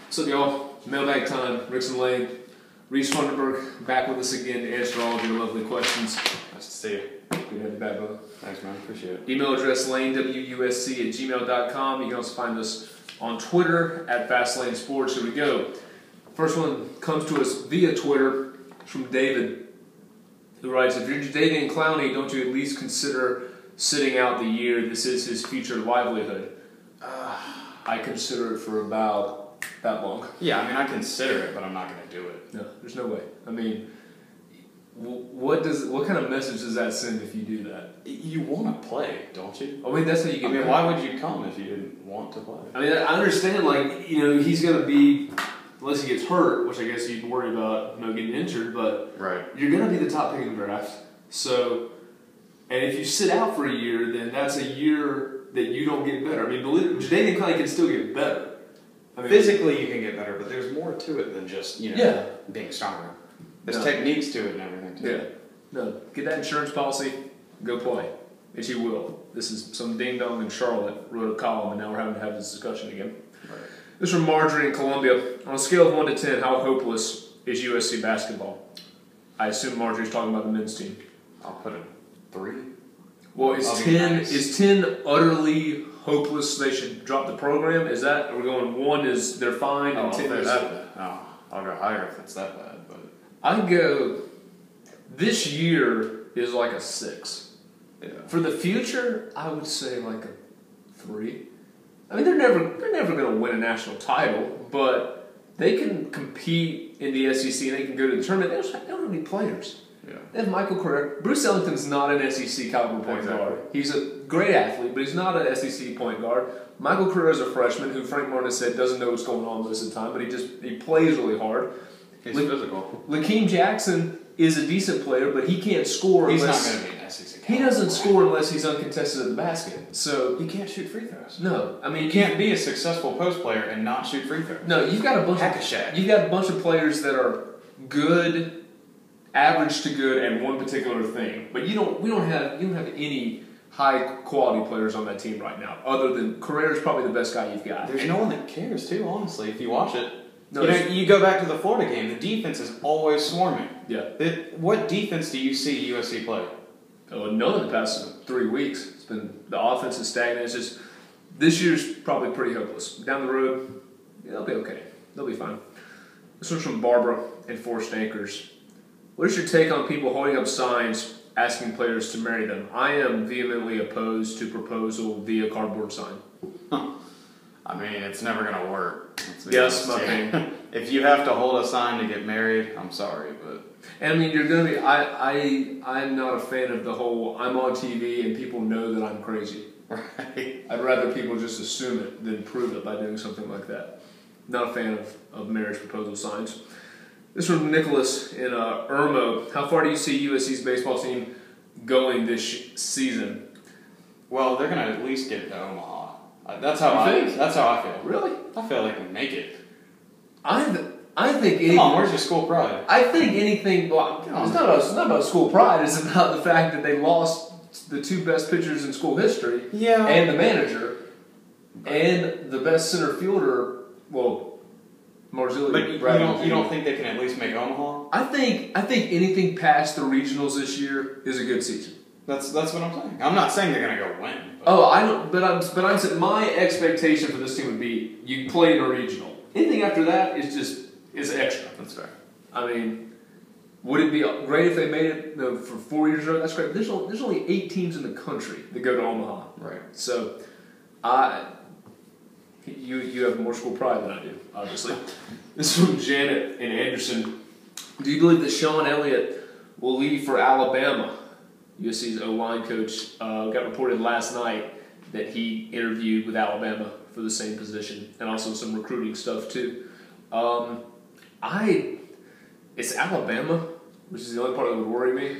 What's up, y'all? Mailbag time. Rixon Lane. Reese Funderburk back with us again to answer all of your lovely questions. Nice to see you. Good to have you back, brother. Thanks, man. Appreciate it. Email address lanewusc@gmail.com. You can also find us on Twitter at FastLaneSports. Here we go. First one comes to us via Twitter from David, who writes, if you're dating Clowney, don't you at least consider sitting out the year? This is his future livelihood. I consider it for about that long. Yeah, I mean, I consider it, but I'm not going to do it. No, there's no way. I mean, what kind of message does that send if you do that? You want to play, don't you? I mean, that's how you get. I mean, why would you come if you didn't want to play? I mean, I understand. Like, he's going to be, unless he gets hurt, which I guess you'd worry about, getting injured. But right, you're going to be the top pick in the draft. So, and if you sit out for a year, then that's a year that you don't get better. I mean, Jaden Clowney can still get better. I mean, physically, you can get better, but there's more to it than just being stronger. There's techniques to it and everything too. Yeah. No, get that insurance policy, go play. And you will. This is some ding dong in Charlotte wrote a column, and now we're having to have this discussion again. Right. This is from Marjorie in Columbia. On a scale of 1 to 10, how hopeless is USC basketball? I assume Marjorie's talking about the men's team. I'll put it 3. Well, is 10 utterly hopeless? They should drop the program. Is that? Are we going 1 is they're fine and 10 is that? No, I'll go higher if it's that bad. But I go. This year is like a 6. Yeah. For the future, I would say like a 3. I mean, they're never going to win a national title, but they can compete in the SEC and they can go to the tournament. They don't have any players. Yeah. They have Michael Carrera. Bruce Ellington's not an SEC caliber point guard. He's a great athlete, but he's not an SEC point guard. Michael Carrera's a freshman who Frank Martin said doesn't know what's going on most of the time, but he plays really hard. He's physical. Lakeem Jackson is a decent player, but he can't score. He's not going to be an SEC. He doesn't score unless he's uncontested at the basket. So you can't shoot free throws. No, I mean you can't be a successful post player and not shoot free throws. No, you've got a bunch of players that are good, average to good at one particular thing. But you don't have any high quality players on that team right now. Other than Carrera's probably the best guy you've got. There's no one that cares too, honestly, if you watch it. No, you go back to the Florida game, the defense is always swarming. Yeah. What defense do you see USC play? Oh, none in the past 3 weeks. It's been the offense is stagnant. It's just this year's probably pretty hopeless. Down the road, they'll be okay. They'll be fine. This one's from Barbara in Forced Anchors. What is your take on people holding up signs asking players to marry them? I am vehemently opposed to proposal via cardboard sign. I mean, it's never going to work. Yes, my thing. If you have to hold a sign to get married, I'm sorry, but... And I mean, you're going to be... I'm not a fan of the whole, I'm on TV and people know that I'm crazy. Right. I'd rather people just assume it than prove it by doing something like that. Not a fan of marriage proposal signs. This is from Nicholas in Irmo. How far do you see USC's baseball team going this season? Well, they're going to at least get to Omaha. That's how I feel. Really? I feel they can make it. I think Come on, where's your school pride? I think anything. Well, it's not about school pride. It's about the fact that they lost the 2 best pitchers in school history. Yeah. And the manager, and the best center fielder. Well, Marzilli. But you don't think they can at least make Omaha? I think anything past the regionals this year is a good season. That's what I'm saying. I'm not saying they're going to go win. But. Oh, I don't. But I'm saying my expectation for this team would be you play in a regional. Anything after that is extra. That's fair. I mean, would it be great if they made it for 4 years in a row? That's great. There's only 8 teams in the country that go to Omaha. Right. So, you have more school pride than I do, obviously. This is from Janet in Anderson. Do you believe that Sean Elliott will leave for Alabama? USC's O-line coach got reported last night that he interviewed with Alabama for the same position, and also some recruiting stuff too. It's Alabama, which is the only part that would worry me.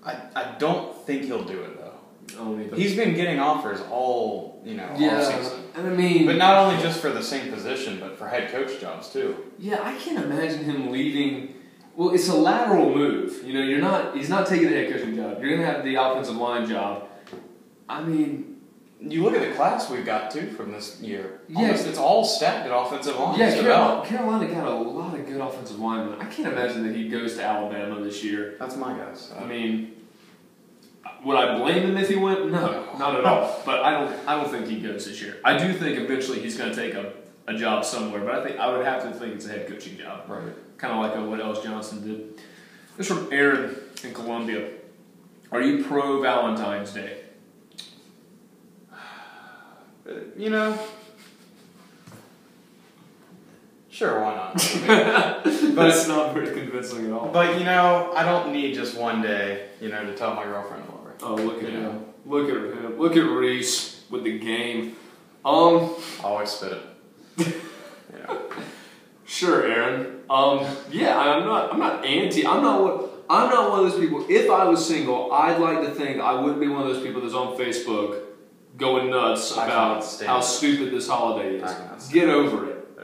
I don't think he'll do it though. I don't either. He's been getting offers all off season. And I mean, but not only just for the same position, but for head coach jobs too. Yeah, I can't imagine him leaving. Well, it's a lateral move. He's not taking the head coaching job. You're going to have the offensive line job. I mean, You look at the class we've got, too, from this year. Yeah. It's all stacked at offensive line. Yeah, Carolina got a lot of good offensive linemen. I can't imagine that he goes to Alabama this year. That's my guess. I mean, would I blame him if he went? No, not at all. But I don't think he goes this year. I do think eventually he's going to take a job somewhere, but I would have to think it's a head coaching job. Right. Kind of like what Ellis Johnson did. This is from Aaron in Columbia. Are you pro Valentine's Day? You know, sure, why not? But it's not very convincing at all. But, you know, I don't need just one day, you know, to tell my girlfriend I love her. Oh, look at him. Look at him. Look at Reese with the game. Always spit it. Yeah. Sure, Aaron. Yeah, I'm not anti. I'm not one of those people. If I was single, I'd like to think I wouldn't be one of those people that's on Facebook going nuts about how stupid this holiday is. Get over it. Yeah.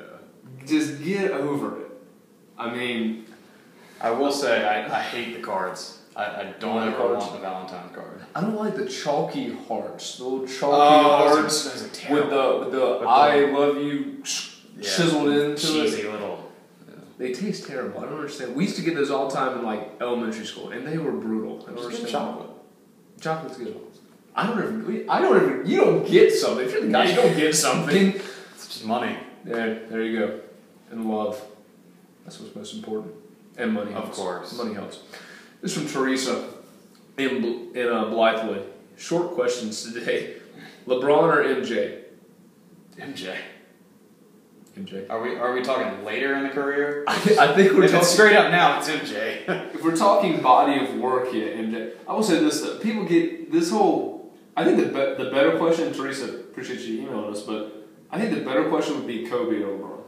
Just get over it. I mean, I will say I hate the cards. I don't ever want the Valentine card. I don't like the chalky hearts. The little chalky hearts with the I love you chiseled into cheesy it. Little. Yeah. They taste terrible. I don't understand. We used to get those all the time in like elementary school, and they were brutal. I don't understand. Chocolate. Chocolate's good. I don't ever. You don't get something. If you're the guy, you don't get something. It's just money. There you go. And love. That's what's most important. And money helps. Of course. Money helps. This is from Teresa in Blythewood. Short questions today. LeBron or MJ? MJ. MJ. Are we talking later in the career? I think we're talking straight up now. It's MJ. If we're talking body of work, yeah, MJ. I will say this though. People get this whole. I think the better question, Teresa, appreciate you emailing us, but I think the better question would be Kobe or LeBron,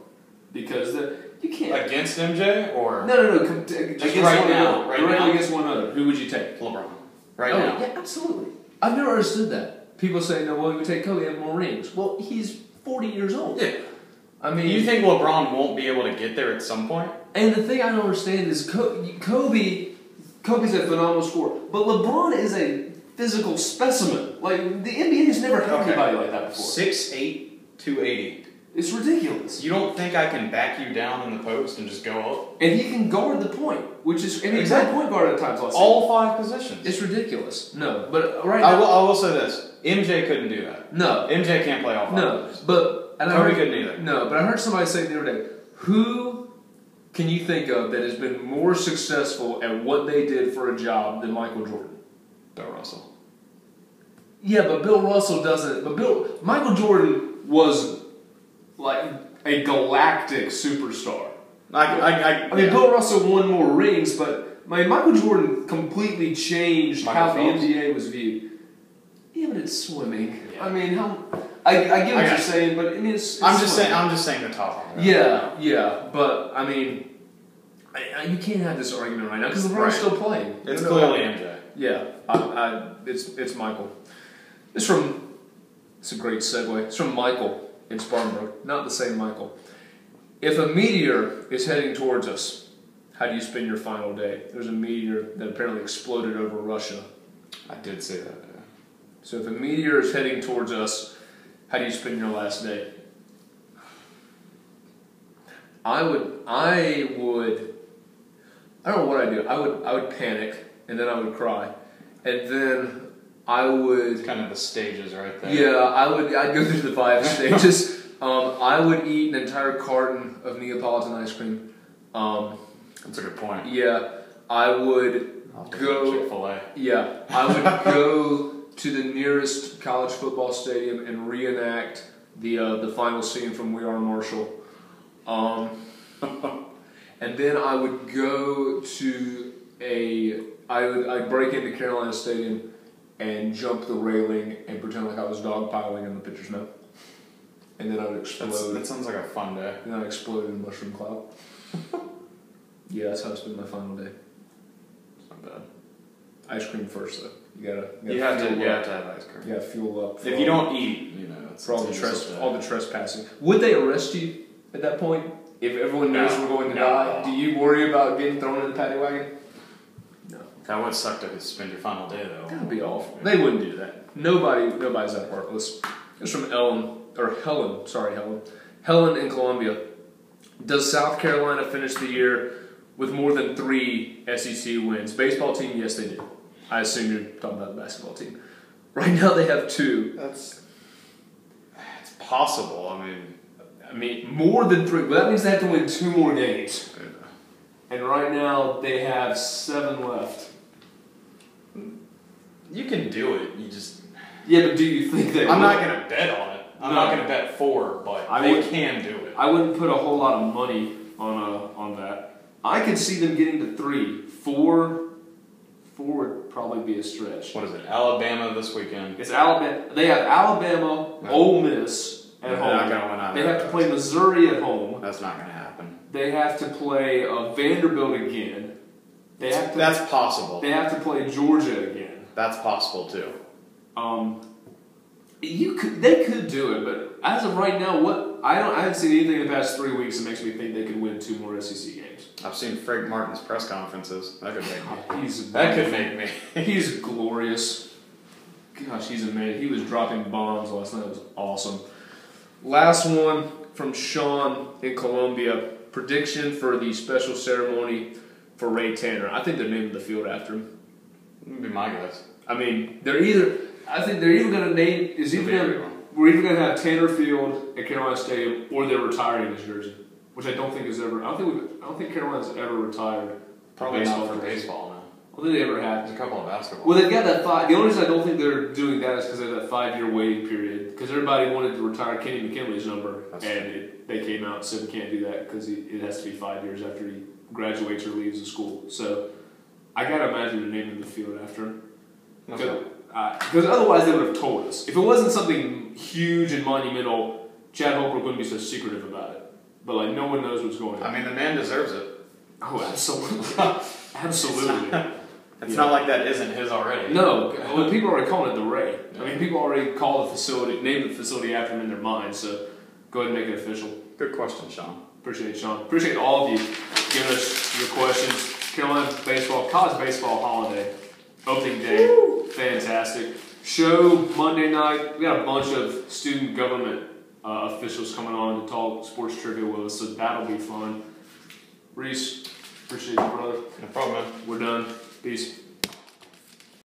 because you can't against MJ or no against right one now, another. right directly now? Against one another. Who would you take? LeBron. Right now. Yeah, absolutely. I've never understood that. People say, no, well, you take Kobe, have more rings. Well, he's 40 years old. Yeah. I mean, you think LeBron won't be able to get there at some point? And the thing I don't understand is Kobe's a phenomenal scorer, but LeBron is a physical specimen. Like, the NBA has never had anybody like that before. 6'8", 280. It's ridiculous. You don't think I can back you down in the post and just go up? And he can guard the point, which is, and he's had point guard at times last season. All 5 positions. It's ridiculous. No, but right now, I will say this. MJ couldn't do that. No. MJ can't play all 5 positions. But Kobe couldn't either. No, but I heard somebody say the other day, who can you think of that has been more successful at what they did for a job than Michael Jordan? Bill Russell. Yeah, but Bill Russell doesn't. But Michael Jordan was like a galactic superstar. I mean, Bill Russell won more rings, but Michael Jordan completely changed how the NBA was viewed. Yeah, but it's swimming. Yeah. I mean, I get what you're saying, but I mean, it's I'm just saying the top. Yeah, but I mean, you can't have this argument right now because LeBron's still playing. It's clearly MJ. Yeah, it's Michael. It's a great segue. It's from Michael in Spartanburg, not the same Michael. If a meteor is heading towards us, how do you spend your final day? There's a meteor that apparently exploded over Russia. I did say that. Yeah. So if a meteor is heading towards us, how do you spend your last day? I don't know what I'd do. I would panic, and then I would cry. And then I would... Kind of the stages right there. Yeah, I'd go through the 5 stages. I would eat an entire carton of Neapolitan ice cream. That's a good point. Yeah, I would go... Chick-fil-A. Yeah, I would go to the nearest college football stadium and reenact the final scene from We Are Marshall. And then I would go to I'd break into Carolina Stadium and jump the railing and pretend like I was dogpiling in the pitcher's mound. And then I would explode. That sounds like a fun day. And then I'd explode in a mushroom cloud. Yeah, that's how I spend my final day. It's not bad. Ice cream first, though. You have to have ice cream. You gotta fuel up. If you don't eat, it's for all the trespassing. Would they arrest you at that point? If everyone knows we're going to die, do you worry about getting thrown in the paddy wagon? No. That would suck to spend your final day though. That would be awful. They wouldn't do that. Nobody's that heartless. It's from Helen. Sorry, Helen. Helen in Columbia. Does South Carolina finish the year with more than 3 SEC wins? Baseball team, yes, they do. I assume you're talking about the basketball team. Right now they have 2. It's possible. I mean, more than 3. But that means they have to win 2 more games. And right now they have 7 left. You can do it. You just. Yeah, but do you think that? I'm not going to bet on it. I'm not going to bet 4, but they can do it. I wouldn't put a whole lot of money on that. I could see them getting to 3. 4 would probably be a stretch. What is it? Alabama this weekend. It's Alabama. They have Alabama, Ole Miss at home. They're not going to win either. They have to play Missouri at home. That's not going to happen. They have to play Vanderbilt again. That's possible. They have to play Georgia again. That's possible too. They could do it, but as of right now, I haven't seen anything in the past 3 weeks that makes me think they could win 2 more SEC games. I've seen Frank Martin's press conferences. That could make me. That could make me. He's glorious. Gosh, he's amazing. He was dropping bombs last night. It was awesome. Last one from Sean in Columbia. Prediction for the special ceremony for Ray Tanner. I think they're naming the field after him. That'd be my guess. I mean, I think they're either going to name. We're either going to have Tanner Field at Carolina Stadium, or they're retiring his jersey, which I don't think is ever. I don't think Carolina's ever retired. Probably not for baseball, no. I don't think they ever have. There's a couple of basketball. Well, they've got that 5. The only reason I don't think they're doing that is because they have that 5-year waiting period. Because everybody wanted to retire Kenny McKinley's number, they came out and said we can't do that because it has to be 5 years after he graduates or leaves the school. So I gotta imagine they're naming the field after him. Because otherwise they would have told us. If it wasn't something huge and monumental, Chad Holbrook wouldn't be so secretive about it. But no one knows what's going on. I mean, the man deserves it. Oh, absolutely. Absolutely. It's not like that isn't his already. No, well, people are already calling it the Ray. I mean, people already call the facility, name the facility after him in their mind. So go ahead and make it official. Good question, Sean. Appreciate it, Sean. Appreciate all of you giving us your questions. Carolina baseball, college baseball holiday, opening day, fantastic. Show Monday night. We got a bunch of student government officials coming on to talk sports trivia with us, so that'll be fun. Reese, appreciate you, brother. No problem, man. We're done. Peace.